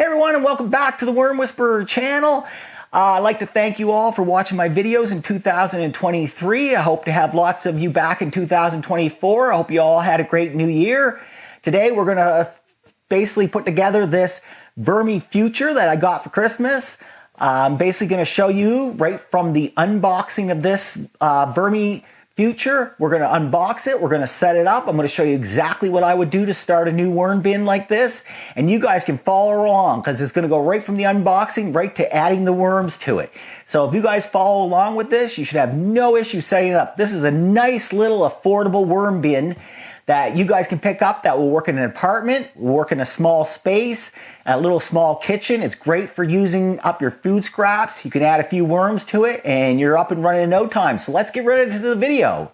everyone, and welcome back to the Worm Whisperer channel. I'd like to thank you all for watching my videos in 2023. I hope to have lots of you back in 2024. I hope you all had a great new year. Today we're going to basically put together this VermiFuture that I got for Christmas. I'm basically going to show you right from the unboxing of this VermiFuture. We're going to unbox it, we're going to set it up, I'm going to show you exactly what I would do to start a new worm bin like this, and you guys can follow along because it's going to go right from the unboxing right to adding the worms to it. So if you guys follow along with this, you should have no issue setting it up. This is a nice little affordable worm bin that you guys can pick up that will work in an apartment, will work in a small space, a little small kitchen. It's great for using up your food scraps. You can add a few worms to it and you're up and running in no time. So let's get right into the video.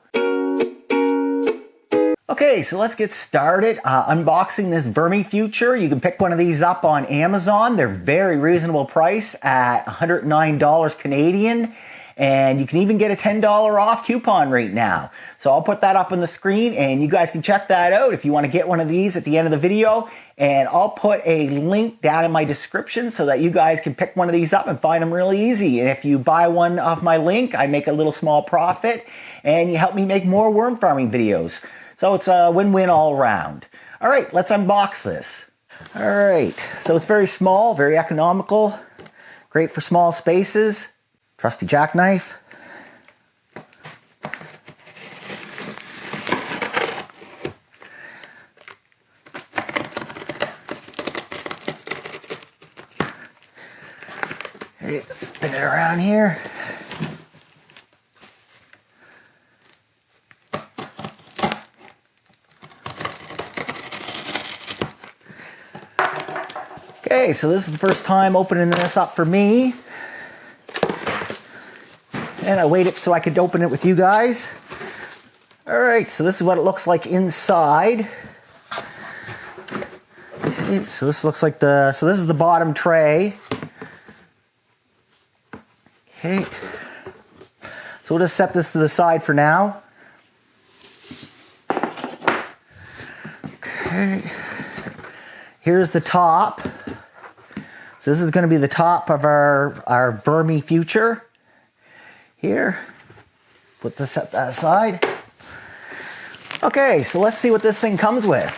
Okay, so let's get started unboxing this VermiFuture. You can pick one of these up on Amazon. They're very reasonable price at $109 Canadian. And you can even get a $10 off coupon right now. So I'll put that up on the screen and you guys can check that out if you want to get one of these at the end of the video. And I'll put a link down in my description so that you guys can pick one of these up and find them really easy. And if you buy one off my link, I make a little small profit and you help me make more worm farming videos. So it's a win-win all around. All right, let's unbox this. All right, so it's very small, very economical, great for small spaces. Trusty jackknife. Okay, spin it around here. Okay, so this is the first time opening this up for me. And I waited so I could open it with you guys. All right, so this is what it looks like inside. Okay, so this looks like this is the bottom tray. Okay, so we'll just set this to the side for now. Okay, here's the top. So this is going to be the top of our VermiFuture. Here, set that aside. Okay, so let's see what this thing comes with.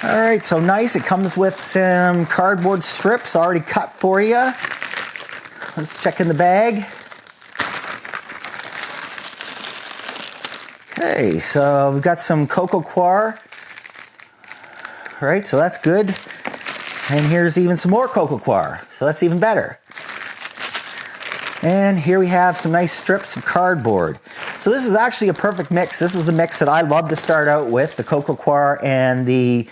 All right, so nice. It comes with some cardboard strips already cut for you. Let's check in the bag. Okay, so we've got some Coco-Coir. All right, so that's good. And here's even some more Coco-Coir, so that's even better. And here we have some nice strips of cardboard. So this is actually a perfect mix. This is the mix that I love to start out with, the Coco-Coir and the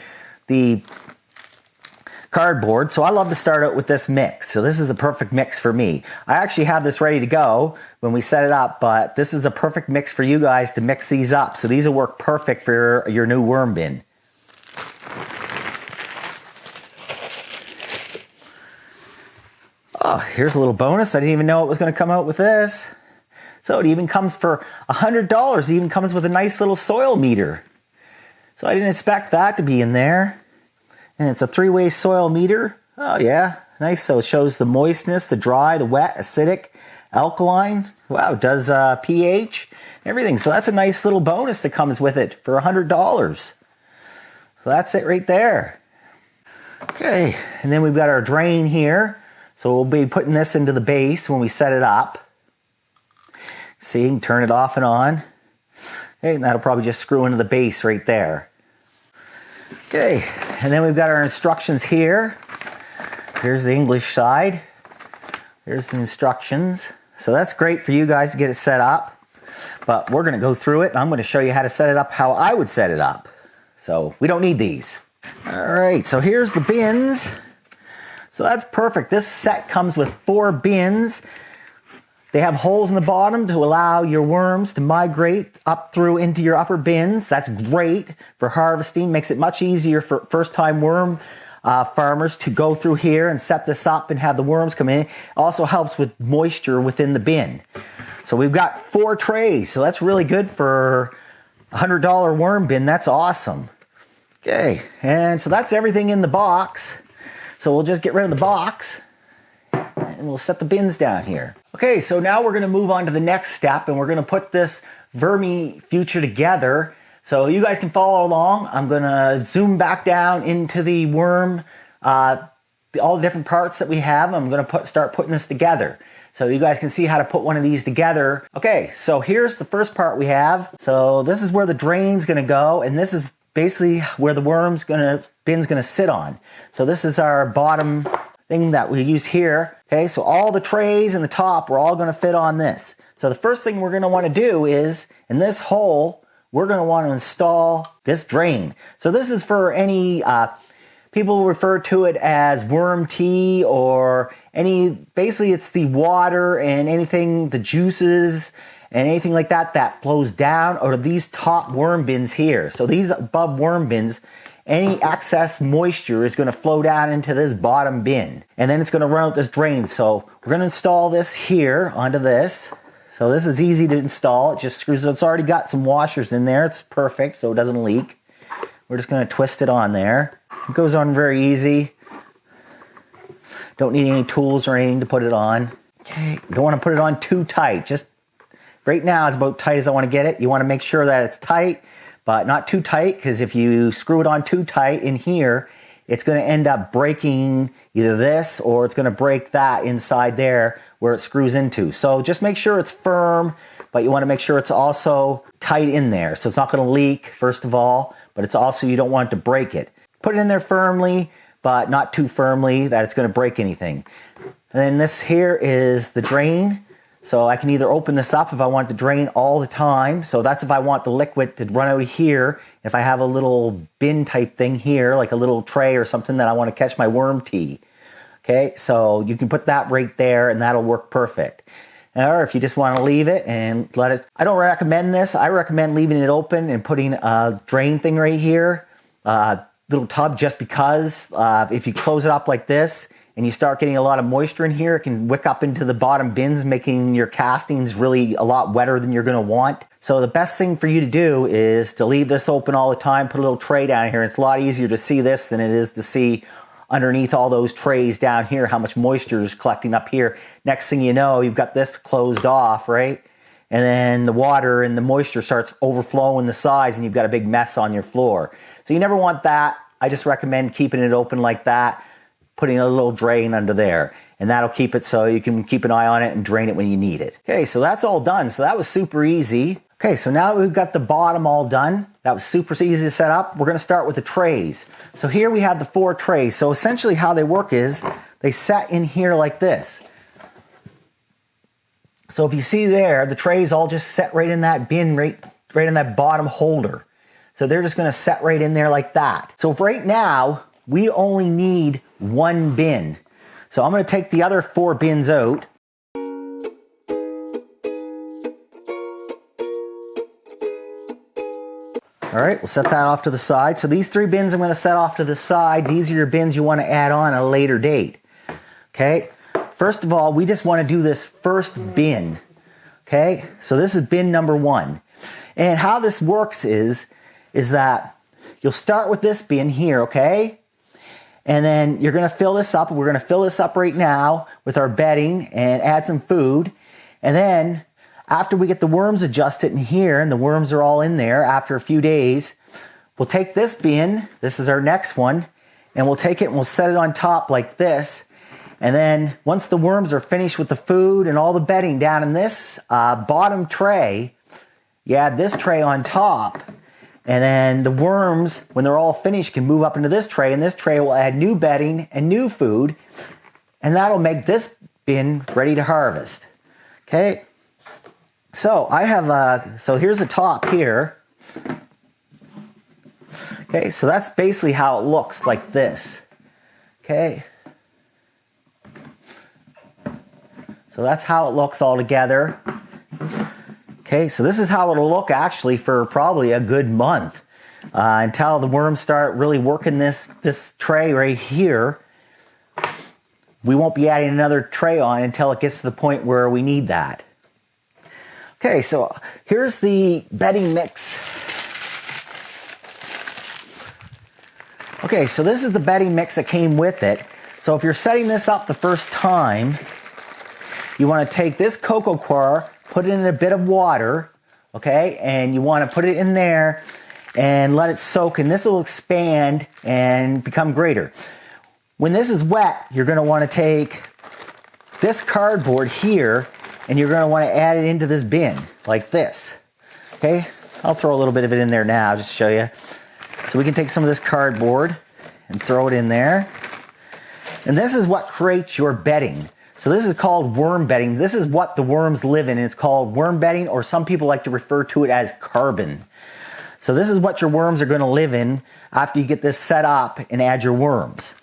cardboard. So I love to start out with this mix. So this is a perfect mix for me. I actually have this ready to go when we set it up, but this is a perfect mix for you guys to mix these up. So these will work perfect for your new worm bin. Oh, here's a little bonus. I didn't even know it was going to come out with this. So it even comes for $100. It even comes with a nice little soil meter. So I didn't expect that to be in there. And it's a three-way soil meter. Oh yeah, nice. So it shows the moistness, the dry, the wet, acidic, alkaline. Wow, it does pH, everything. So that's a nice little bonus that comes with it for $100. So that's it right there. Okay, and then we've got our drain here. So we'll be putting this into the base when we set it up. See, you can turn it off and on. Okay, and that'll probably just screw into the base right there. Okay, and then we've got our instructions here. Here's the English side. Here's the instructions. So that's great for you guys to get it set up. But we're going to go through it, and I'm going to show you how to set it up how I would set it up. So we don't need these. All right, so here's the bins. So that's perfect. This set comes with 4 bins. They have holes in the bottom to allow your worms to migrate up through into your upper bins. That's great for harvesting. Makes it much easier for first-time worm farmers to go through here and set this up and have the worms come in. It also helps with moisture within the bin. So we've got 4 trays. So that's really good for a $100 worm bin. That's awesome. Okay, and so that's everything in the box. So we'll just get rid of the box and we'll set the bins down here. Okay, so now we're gonna move on to the next step and we're gonna put this VermiFuture together. So you guys can follow along. I'm gonna zoom back down into the worm, all the different parts that we have. I'm gonna start putting this together. So you guys can see how to put one of these together. Okay, so here's the first part we have. So this is where the drain's gonna go, and this is basically where the bin's gonna sit on. So this is our bottom thing that we use here. Okay, so all the trays in the top, we're all gonna fit on this. So the first thing we're gonna wanna do is, in this hole, we're gonna wanna install this drain. So this is for any, people refer to it as worm tea or basically it's the water and anything, the juices and anything like that that flows down out of these top worm bins here. So these above worm bins, any excess moisture is gonna flow down into this bottom bin. And then it's gonna run out this drain. So we're gonna install this here onto this. So this is easy to install. It just screws, it's already got some washers in there. It's perfect, so it doesn't leak. We're just gonna twist it on there. It goes on very easy. Don't need any tools or anything to put it on. Okay, you don't want to put it on too tight. Just right now it's about tight as I want to get it. You want to make sure that it's tight, but not too tight, because if you screw it on too tight in here, it's going to end up breaking either this or it's going to break that inside there where it screws into. So just make sure it's firm, but you want to make sure it's also tight in there. So it's not going to leak, first of all, but it's also, you don't want it to break it. Put it in there firmly, but not too firmly that it's going to break anything. And then this here is the drain. So I can either open this up if I want it to drain all the time. So that's if I want the liquid to run out of here. If I have a little bin type thing here, like a little tray or something that I want to catch my worm tea. Okay, so you can put that right there and that'll work perfect. Or if you just want to leave it and let it, I don't recommend this. I recommend leaving it open and putting a drain thing right here. Little tub, just because if you close it up like this and you start getting a lot of moisture in here, it can wick up into the bottom bins, making your castings really a lot wetter than you're going to want. So the best thing for you to do is to leave this open all the time, put a little tray down here. It's a lot easier to see this than it is to see underneath all those trays down here how much moisture is collecting up here. Next thing you know, you've got this closed off, right? And then the water and the moisture starts overflowing the sides and you've got a big mess on your floor. So you never want that. I just recommend keeping it open like that, putting a little drain under there, and that'll keep it so you can keep an eye on it and drain it when you need it. Okay, so that's all done. So that was super easy. Okay, so now that we've got the bottom all done, that was super easy to set up, we're gonna start with the trays. So here we have the 4 trays. So essentially how they work is, they set in here like this. So if you see there, the trays all just set right in that bin, right in that bottom holder. So they're just gonna set right in there like that. So right now, we only need 1 bin. So I'm gonna take the other 4 bins out. All right, we'll set that off to the side. So these 3 bins I'm gonna set off to the side. These are your bins you wanna add on at a later date. Okay, first of all, we just wanna do this first bin. Okay, so this is bin number 1. And how this works is that you'll start with this bin here, okay? And then you're gonna fill this up. We're gonna fill this up right now with our bedding and add some food. And then after we get the worms adjusted in here, and the worms are all in there after a few days, we'll take this bin, this is our next one, and we'll take it and we'll set it on top like this. And then once the worms are finished with the food and all the bedding down in this bottom tray, you add this tray on top. And then the worms, when they're all finished, can move up into this tray, and this tray will add new bedding and new food, and that'll make this bin ready to harvest. Okay, so I have, so here's the top here. Okay, so that's basically how it looks, like this. Okay, so that's how it looks all together. Okay, so this is how it'll look actually for probably a good month until the worms start really working this tray right here. We won't be adding another tray on until it gets to the point where we need that. Okay, so here's the bedding mix. Okay, so this is the bedding mix that came with it. So if you're setting this up the first time, you want to take this Coco-Coir, put it in a bit of water, okay? And you want to put it in there and let it soak, and this will expand and become greater. When this is wet, you're going to want to take this cardboard here and you're going to want to add it into this bin like this. Okay, I'll throw a little bit of it in there now just to show you. So we can take some of this cardboard and throw it in there. And this is what creates your bedding. So this is called worm bedding. This is what the worms live in. It's called worm bedding, or some people like to refer to it as carbon. So this is what your worms are going to live in after you get this set up and add your worms.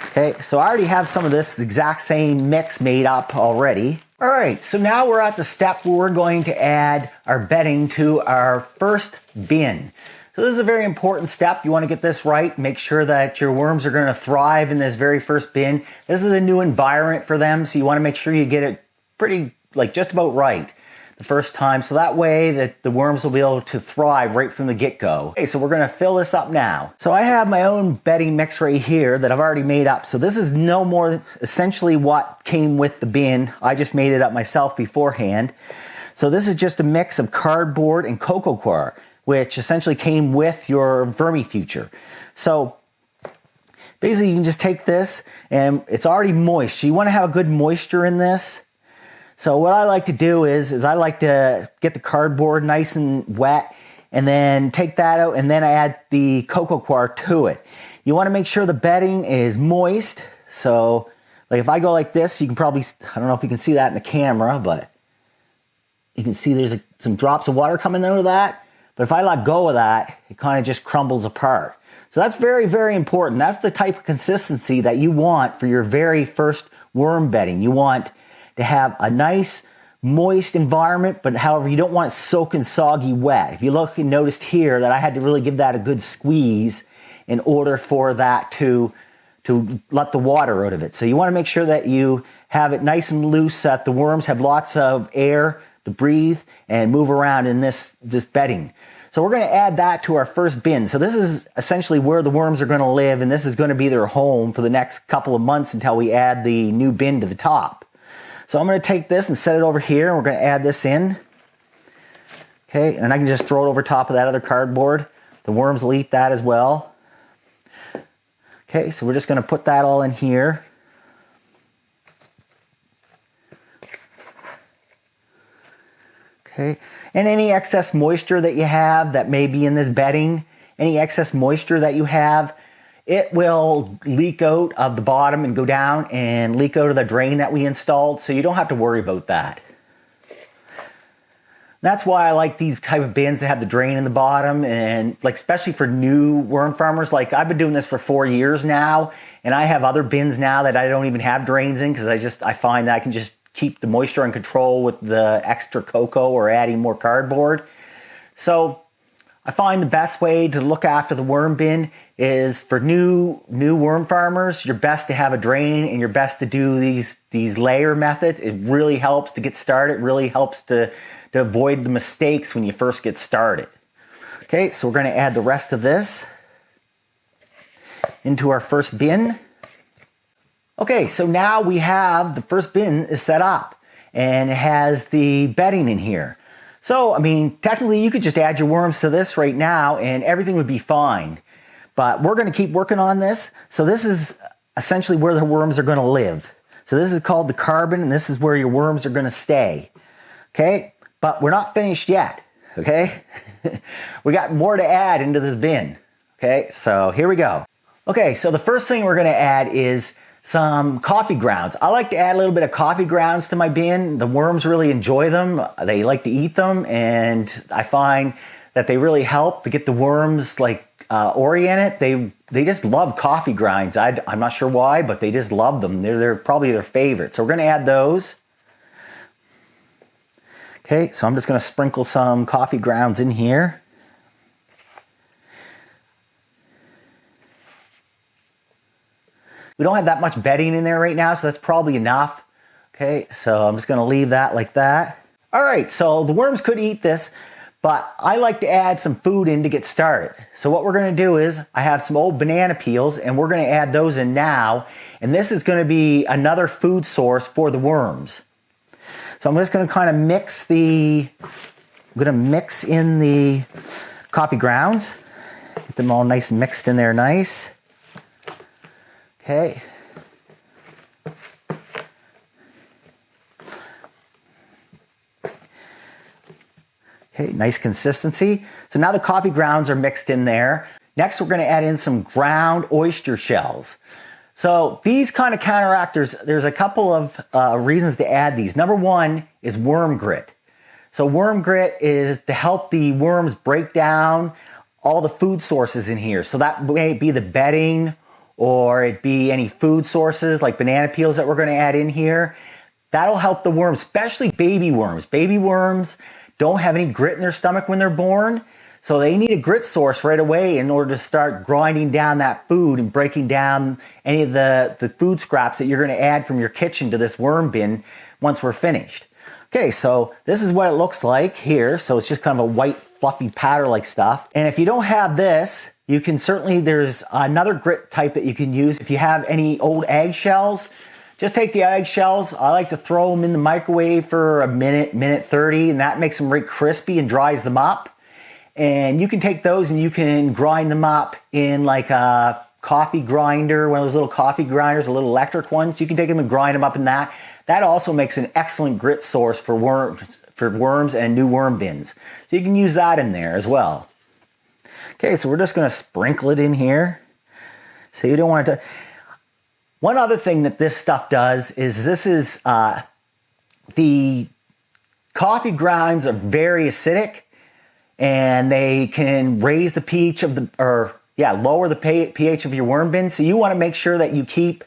Okay, so I already have some of this exact same mix made up already. All right, so now we're at the step where we're going to add our bedding to our first bin. So this is a very important step. You want to get this right. Make sure that your worms are going to thrive in this very first bin. This is a new environment for them, so you want to make sure you get it pretty, like just about right the first time, so that way that the worms will be able to thrive right from the get-go. Okay, so we're going to fill this up now. So I have my own bedding mix right here that I've already made up. So this is no more essentially what came with the bin. I just made it up myself beforehand. So this is just a mix of cardboard and Coco-Coir, which essentially came with your VermiFuture. So basically you can just take this, and it's already moist. So you want to have a good moisture in this. So what I like to do is I like to get the cardboard nice and wet and then take that out and then add the Coco-Coir to it. You want to make sure the bedding is moist. So like if I go like this, you can probably, I don't know if you can see that in the camera, but you can see there's some drops of water coming out of that. But if I let go of that, it kind of just crumbles apart. So that's very, very important. That's the type of consistency that you want for your very first worm bedding. You want to have a nice moist environment, but however you don't want it soaking soggy wet. If you look and noticed here that I had to really give that a good squeeze in order for that to let the water out of it. So you want to make sure that you have it nice and loose so that the worms have lots of air to breathe and move around in this bedding. So we're going to add that to our first bin. So this is essentially where the worms are going to live, and this is going to be their home for the next couple of months until we add the new bin to the top. So I'm going to take this and set it over here, and we're going to add this in. Okay, and I can just throw it over top of that other cardboard. The worms will eat that as well. Okay, so we're just going to put that all in here. Okay, and any excess moisture that you have that may be in this bedding, any excess moisture that you have, it will leak out of the bottom and go down and leak out of the drain that we installed, so you don't have to worry about that. That's why I like these type of bins that have the drain in the bottom, and like especially for new worm farmers. Like I've been doing this for 4 years now, and I have other bins now that I don't even have drains in because I find that I can just keep the moisture in control with the extra cocoa or adding more cardboard. So I find the best way to look after the worm bin is for new worm farmers. You're best to have a drain, and you're best to do these layer methods. It really helps to get started. It really helps to avoid the mistakes when you first get started. Okay, so we're going to add the rest of this into our first bin. Okay, so now we have the first bin is set up, and it has the bedding in here. So, I mean, technically you could just add your worms to this right now and everything would be fine. But we're going to keep working on this. So this is essentially where the worms are going to live. So this is called the carbon, and this is where your worms are going to stay. Okay? But we're not finished yet. Okay? We got more to add into this bin. Okay? So here we go. Okay, so the first thing we're going to add is some coffee grounds. I like to add a little bit of coffee grounds to my bin. The worms really enjoy them. They like to eat them, and I find that they really help to get the worms like oriented. They just love coffee grinds. I'm not sure why, but they just love them. They're probably their favorite. So we're going to add those. Okay, so I'm just going to sprinkle some coffee grounds in here. We don't have that much bedding in there right now, so that's probably enough. Okay, so I'm just going to leave that like that. All right, so the worms could eat this, But I like to add some food in to get started. So what we're gonna do is, I have some old banana peels and we're gonna add those in now. And this is gonna be another food source for the worms. So I'm just gonna kind of mix in the coffee grounds. Get them all nice and mixed in there nice. Okay. Okay, nice consistency. So now the coffee grounds are mixed in there. Next, we're gonna add in some ground oyster shells. So these kind of counteract, there's a couple of reasons to add these. Number one is worm grit. So worm grit is to help the worms break down all the food sources in here. So that may be the bedding, or it be any food sources like banana peels that we're gonna add in here. That'll help the worms, especially baby worms. Baby worms don't have any grit in their stomach when they're born, so they need a grit source right away in order to start grinding down that food and breaking down any of the food scraps that you're gonna add from your kitchen to this worm bin once we're finished. Okay, so this is what it looks like here. So it's just kind of a white fluffy powder like stuff. And if you don't have this, you can certainly, there's another grit type that you can use. If you have any old eggshells, just take the eggshells. I like to throw them in the microwave for a minute 30, and that makes them very crispy and dries them up. And you can take those and you can grind them up in like a coffee grinder, one of those little coffee grinders, the little electric ones. You can take them and grind them up in that. That also makes an excellent grit source for worms and new worm bins. So you can use that in there as well. Okay, so we're just gonna sprinkle it in here. So you don't want it to. One other thing that this stuff does is the coffee grounds are very acidic, and they can raise the pH of lower the pH of your worm bin. So you want to make sure that you keep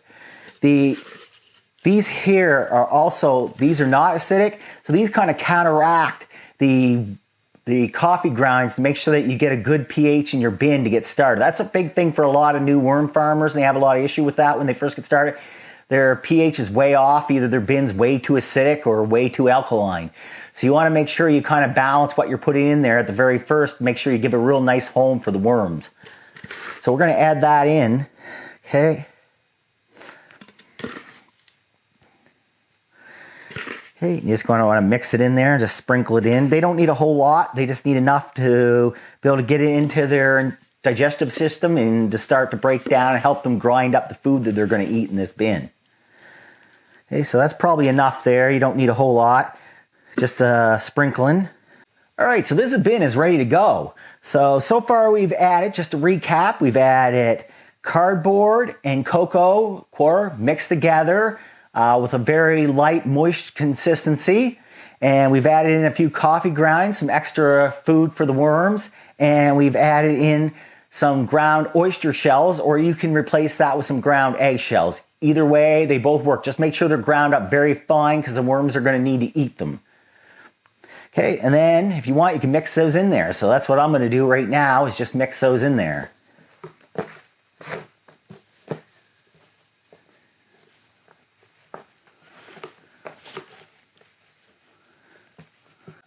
these here are also, these are not acidic, so these kind of counteract the coffee grinds to make sure that you get a good pH in your bin to get started. That's a big thing for a lot of new worm farmers, and they have a lot of issue with that when they first get started. Their pH is way off, either their bin's way too acidic or way too alkaline. So you want to make sure you kind of balance what you're putting in there at the very first, make sure you give a real nice home for the worms. So we're going to add that in, okay. Okay, you're just going to want to mix it in there and just sprinkle it in. They don't need a whole lot. They just need enough to be able to get it into their digestive system and to start to break down and help them grind up the food that they're going to eat in this bin. Okay, so that's probably enough there. You don't need a whole lot. Just sprinkling. All right, so this bin is ready to go. So far we've added, just to recap, we've added cardboard and Coco-Coir mixed together with a very light, moist consistency. And we've added in a few coffee grinds, some extra food for the worms. And we've added in some ground oyster shells, or you can replace that with some ground egg shells. Either way, they both work. Just make sure they're ground up very fine because the worms are going to need to eat them. Okay, and then if you want, you can mix those in there. So that's what I'm going to do right now, is just mix those in there.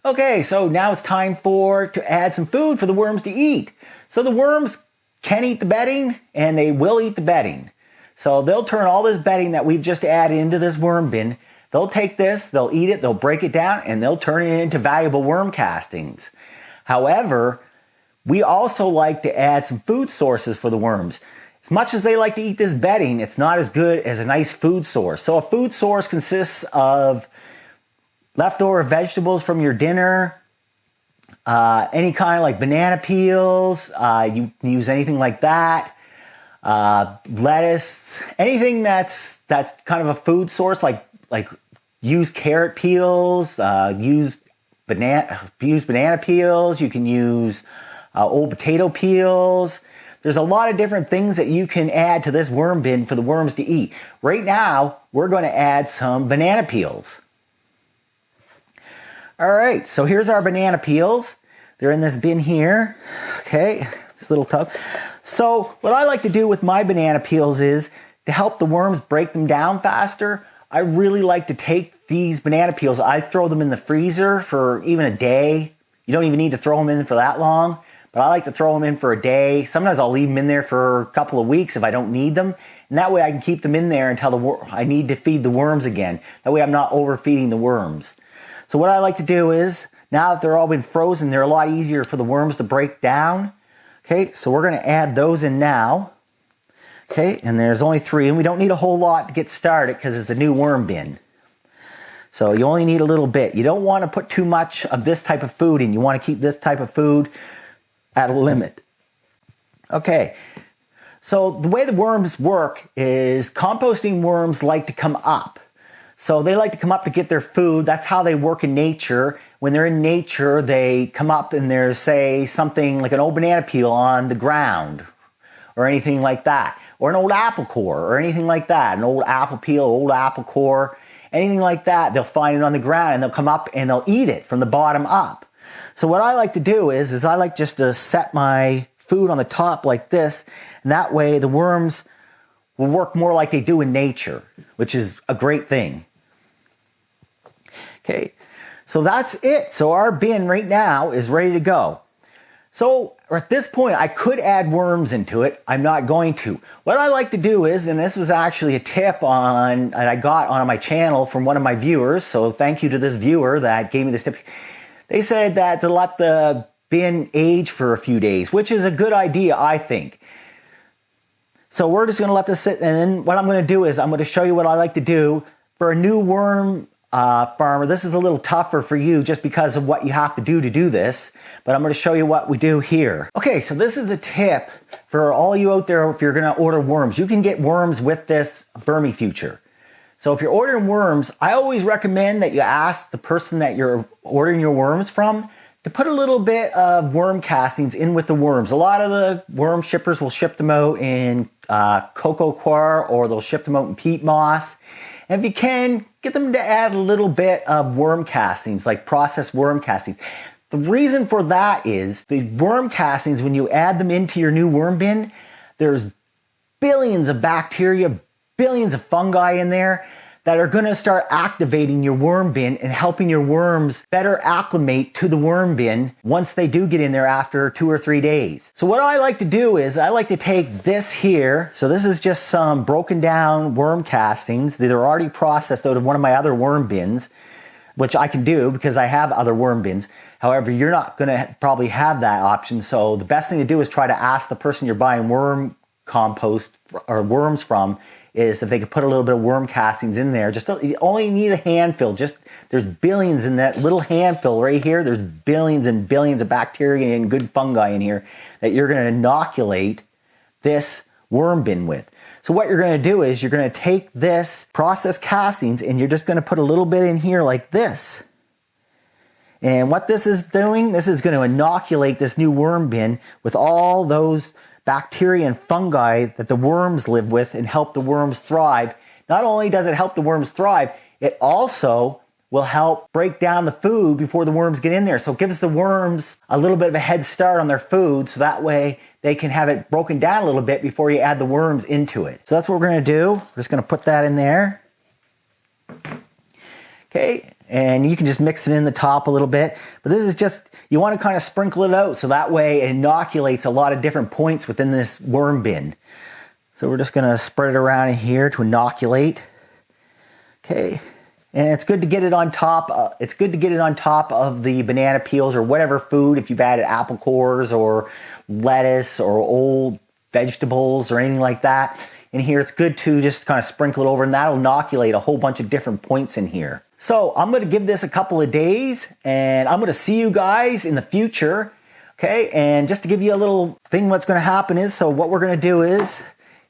Okay, so now it's time to add some food for the worms to eat. So the worms can eat the bedding, and they will eat the bedding. So they'll turn all this bedding that we've just added into this worm bin. They'll take this, they'll eat it, they'll break it down, and they'll turn it into valuable worm castings. However, we also like to add some food sources for the worms. As much as they like to eat this bedding, it's not as good as a nice food source. So a food source consists of leftover vegetables from your dinner, any kind of like banana peels, you can use anything like that, lettuce, anything that's kind of a food source, like use carrot peels, use banana peels, you can use old potato peels. There's a lot of different things that you can add to this worm bin for the worms to eat. Right now, we're going to add some banana peels. All right, so here's our banana peels. They're in this bin here, okay, this little tub. So what I like to do with my banana peels is to help the worms break them down faster. I really like to take these banana peels, I throw them in the freezer for even a day, You don't even need to throw them in for that long, but I like to throw them in for a day. Sometimes I'll leave them in there for a couple of weeks if I don't need them. And that way I can keep them in there until I need to feed the worms again. That way I'm not overfeeding the worms. So what I like to do is, now that they're all been frozen, they're a lot easier for the worms to break down. Okay, so we're gonna add those in now. Okay, and there's only 3, and we don't need a whole lot to get started because it's a new worm bin. So you only need a little bit. You don't want to put too much of this type of food in. You want to keep this type of food at a limit. Okay, so the way the worms work is composting worms like to come up. So they like to come up to get their food. That's how they work in nature. When they're in nature, they come up and there's, say, something like an old banana peel on the ground or anything like that. Or an old apple core or anything like that. An old apple peel, old apple core, anything like that. They'll find it on the ground and they'll come up and they'll eat it from the bottom up. So what I like to do is I like just to set my food on the top like this, and that way the worms will work more like they do in nature, which is a great thing. Okay, so that's it. So our bin right now is ready to go. So at this point, I could add worms into it. I'm not going to. What I like to do is, and this was actually a tip that I got on my channel from one of my viewers, so thank you to this viewer that gave me this tip. They said that to let the bin age for a few days, which is a good idea, I think. So we're just going to let this sit, and then what I'm going to do is I'm going to show you what I like to do for a new worm farmer. This is a little tougher for you just because of what you have to do this, but I'm going to show you what we do here. Okay, so this is a tip for all you out there if you're going to order worms. You can get worms with this VermiFuture. So if you're ordering worms, I always recommend that you ask the person that you're ordering your worms from to put a little bit of worm castings in with the worms. A lot of the worm shippers will ship them out in Coco-Coir, or they'll ship them out in peat moss. And if you can, get them to add a little bit of worm castings, like processed worm castings. The reason for that is the worm castings, when you add them into your new worm bin, there's billions of bacteria, billions of fungi in there that are going to start activating your worm bin and helping your worms better acclimate to the worm bin once they do get in there after 2 or 3 days. So what I like to do is I like to take this here. So this is just some broken down worm castings that are already processed out of one of my other worm bins, which I can do because I have other worm bins. However, you're not going to probably have that option. So the best thing to do is try to ask the person you're buying worm compost or worms from is that they could put a little bit of worm castings in there. You only need a handful. There's billions in that little handful right here. There's billions and billions of bacteria and good fungi in here that you're going to inoculate this worm bin with. So what you're going to do is you're going to take this processed castings and you're just going to put a little bit in here like this. And what this is doing, this is going to inoculate this new worm bin with all those bacteria and fungi that the worms live with and help the worms thrive. Not only does it help the worms thrive, it also will help break down the food before the worms get in there. So it gives the worms a little bit of a head start on their food, so that way they can have it broken down a little bit before you add the worms into it. So that's what we're going to do. We're just going to put that in there. Okay, and you can just mix it in the top a little bit. But this is just, you want to kind of sprinkle it out so that way it inoculates a lot of different points within this worm bin. So we're just going to spread it around in here to inoculate. Okay, and it's good to get it on top. It's good to get it on top of the banana peels or whatever food, if you've added apple cores or lettuce or old vegetables or anything like that. In here, it's good to just kind of sprinkle it over, and that'll inoculate a whole bunch of different points in here. So I'm going to give this a couple of days, and I'm going to see you guys in the future. Okay, and just to give you a little thing, what's going to happen is, so what we're going to do is,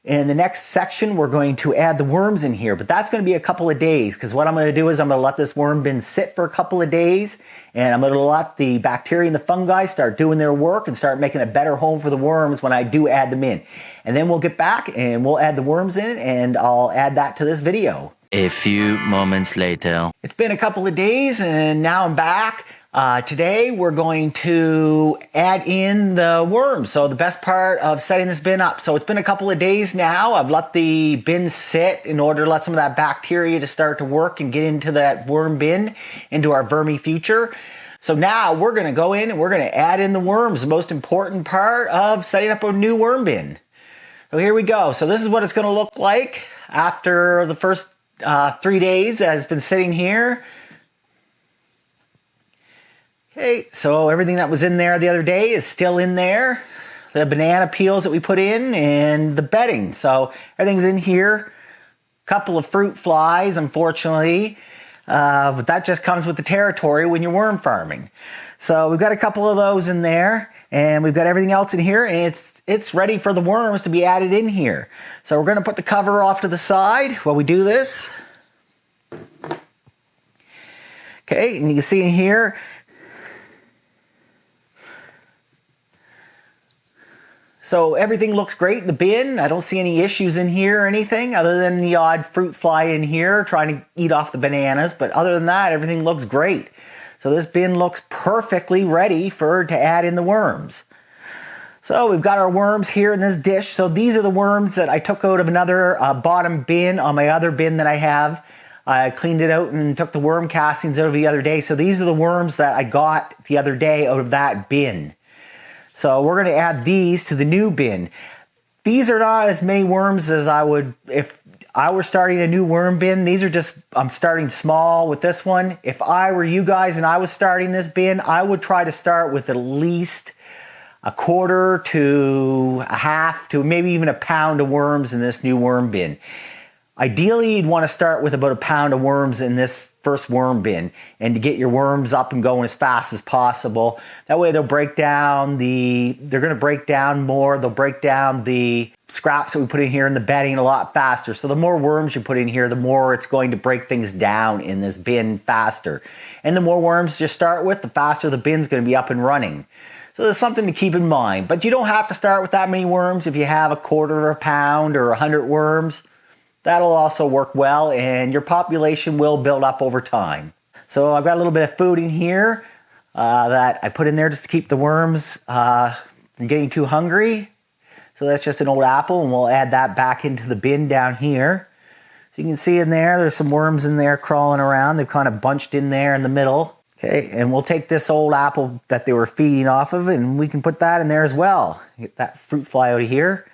in the next section, we're going to add the worms in here, but that's going to be a couple of days, because what I'm going to do is I'm going to let this worm bin sit for a couple of days, and I'm going to let the bacteria and the fungi start doing their work and start making a better home for the worms when I do add them in. And then we'll get back and we'll add the worms in, and I'll add that to this video. A few moments later. It's been a couple of days and now I'm back. Today we're going to add in the worms. So the best part of setting this bin up. So it's been a couple of days now. I've let the bin sit in order to let some of that bacteria to start to work and get into that worm bin, into our VermiFuture. So now we're going to go in and we're going to add in the worms, the most important part of setting up a new worm bin. So here we go. So this is what it's going to look like after the first 3 days that it's been sitting here. Okay, so everything that was in there the other day is still in there. The banana peels that we put in and the bedding. So everything's in here. Couple of fruit flies, unfortunately. But that just comes with the territory when you're worm farming. So we've got a couple of those in there, and we've got everything else in here, and it's ready for the worms to be added in here. So we're going to put the cover off to the side while we do this. Okay, and you can see in here, so everything looks great in the bin. I don't see any issues in here or anything other than the odd fruit fly in here trying to eat off the bananas. But other than that, everything looks great. So this bin looks perfectly ready to add in the worms. So we've got our worms here in this dish. So these are the worms that I took out of another bottom bin on my other bin that I have. I cleaned it out and took the worm castings out of the other day. So these are the worms that I got the other day out of that bin. So we're going to add these to the new bin. These are not as many worms as I would if I were starting a new worm bin. These are just, I'm starting small with this one. If I were you guys and I was starting this bin, I would try to start with at least a quarter to a half to maybe even a pound of worms in this new worm bin. Ideally, you'd want to start with about a pound of worms in this first worm bin and to get your worms up and going as fast as possible. That way they'll break down they're going to break down more, they'll break down the scraps that we put in here in the bedding a lot faster. So the more worms you put in here, the more it's going to break things down in this bin faster. And the more worms you start with, the faster the bin's going to be up and running. So there's something to keep in mind. But you don't have to start with that many worms. If you have a quarter of a pound or 100 worms, that'll also work well, and your population will build up over time. So I've got a little bit of food in here that I put in there just to keep the worms from getting too hungry. So that's just an old apple, and we'll add that back into the bin down here. So you can see in there's some worms in there crawling around. They've kind of bunched in there in the middle. Okay, and we'll take this old apple that they were feeding off of, and we can put that in there as well. Get that fruit fly out of here.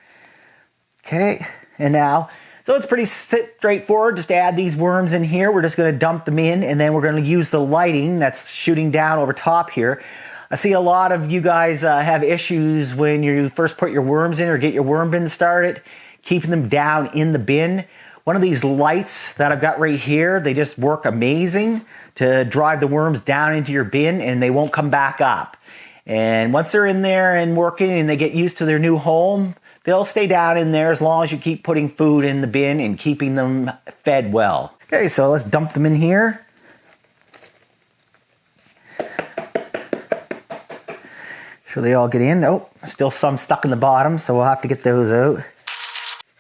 Okay, and now, so it's pretty straightforward. Just add these worms in here. We're just going to dump them in, and then we're going to use the lighting that's shooting down over top here. I see a lot of you guys have issues when you first put your worms in or get your worm bin started, keeping them down in the bin. One of these lights that I've got right here, they just work amazing to drive the worms down into your bin, and they won't come back up. And once they're in there and working and they get used to their new home, they'll stay down in there as long as you keep putting food in the bin and keeping them fed well. Okay, so let's dump them in here. Sure they all get in. Oh, still some stuck in the bottom, so we'll have to get those out.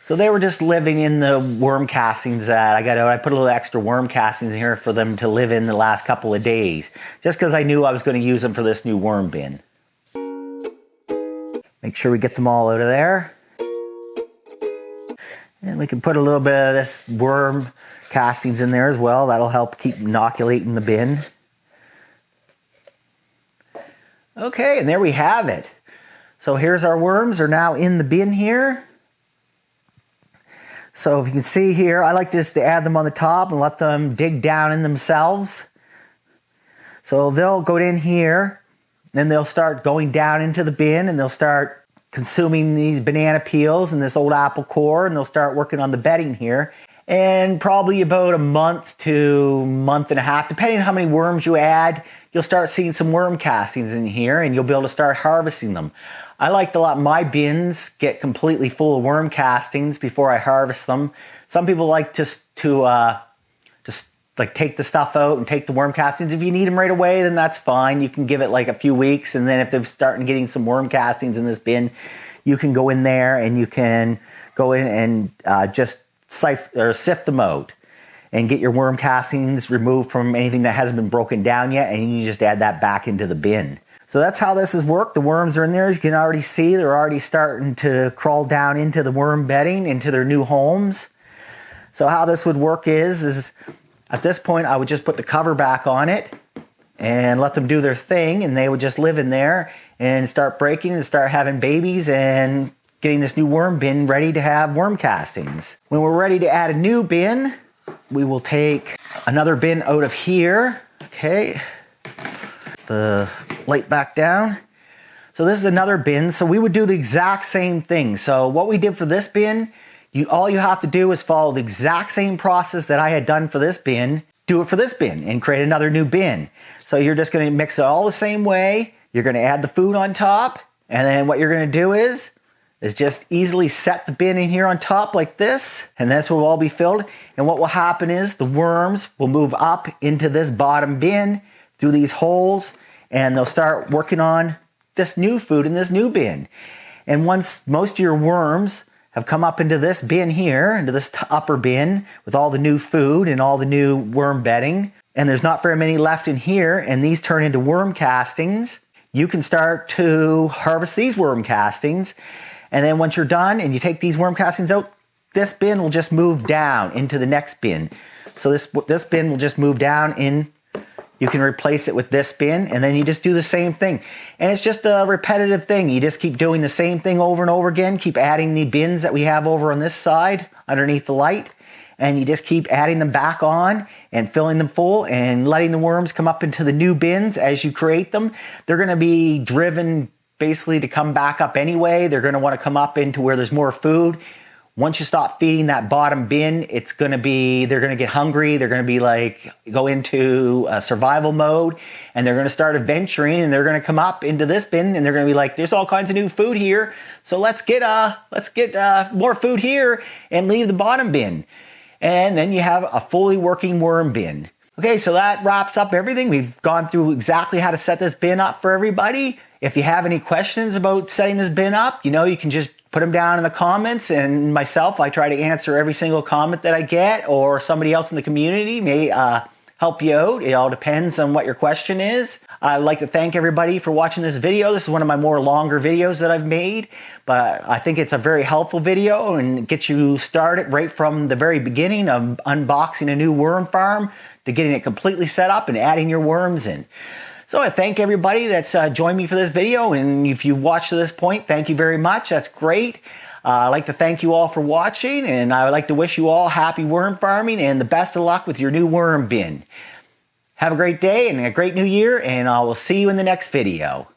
So they were just living in the worm castings that I got out. I put a little extra worm castings in here for them to live in the last couple of days, just because I knew I was going to use them for this new worm bin. Make sure we get them all out of there. And we can put a little bit of this worm castings in there as well. That'll help keep inoculating the bin. Okay, and there we have it. So here's our worms. They're now in the bin here. So if you can see here, I like just to add them on the top and let them dig down in themselves. So they'll go in here, then they'll start going down into the bin, and they'll start consuming these banana peels and this old apple core, and they'll start working on the bedding here. And probably about a month to month and a half, depending on how many worms you add, you'll start seeing some worm castings in here, and you'll be able to start harvesting them. I like to let my bins get completely full of worm castings before I harvest them. Some people like to take the stuff out and take the worm castings. If you need them right away, then that's fine. You can give it like a few weeks, and then if they're starting getting some worm castings in this bin, you can go in there and you can go in and just sift them out and get your worm castings removed from anything that hasn't been broken down yet, and you just add that back into the bin. So that's how this has worked. The worms are in there. As you can already see, they're already starting to crawl down into the worm bedding, into their new homes. So how this would work is at this point, I would just put the cover back on it, and let them do their thing, and they would just live in there and start breaking and start having babies and getting this new worm bin ready to have worm castings. When we're ready to add a new bin, we will take another bin out of here. Okay, the light back down. So this is another bin. So we would do the exact same thing. So what we did for this bin, all you have to do is follow the exact same process that I had done for this bin. Do it for this bin and create another new bin. So you're just going to mix it all the same way. You're going to add the food on top. And then what you're going to do is just easily set the bin in here on top like this. And this will all be filled. And what will happen is the worms will move up into this bottom bin through these holes. And they'll start working on this new food in this new bin. And once most of your worms have come up into this bin here, into this upper bin with all the new food and all the new worm bedding, and there's not very many left in here, and these turn into worm castings, you can start to harvest these worm castings. And then once you're done and you take these worm castings out, this bin will just move down into the next bin. So this bin will just move down in. You can replace it with this bin, and then you just do the same thing. And it's just a repetitive thing. You just keep doing the same thing over and over again. Keep adding the bins that we have over on this side underneath the light. And you just keep adding them back on and filling them full and letting the worms come up into the new bins as you create them. They're going to be driven basically to come back up anyway. They're going to want to come up into where there's more food. Once you stop feeding that bottom bin, they're going to get hungry. They're going to be like, go into survival mode, and they're going to start adventuring, and they're going to come up into this bin, and they're going to be like, there's all kinds of new food here. So let's get more food here and leave the bottom bin. And then you have a fully working worm bin. Okay, so that wraps up everything. We've gone through exactly how to set this bin up for everybody. If you have any questions about setting this bin up, you can just put them down in the comments, and myself, I try to answer every single comment that I get, or somebody else in the community may help you out. It all depends on what your question is. I'd like to thank everybody for watching this video. This is one of my more longer videos that I've made, but I think it's a very helpful video and gets you started right from the very beginning of unboxing a new worm farm to getting it completely set up and adding your worms in. So I thank everybody that's joined me for this video, and if you've watched to this point, thank you very much. That's great. I'd like to thank you all for watching, and I would like to wish you all happy worm farming and the best of luck with your new worm bin. Have a great day and a great new year, and I will see you in the next video.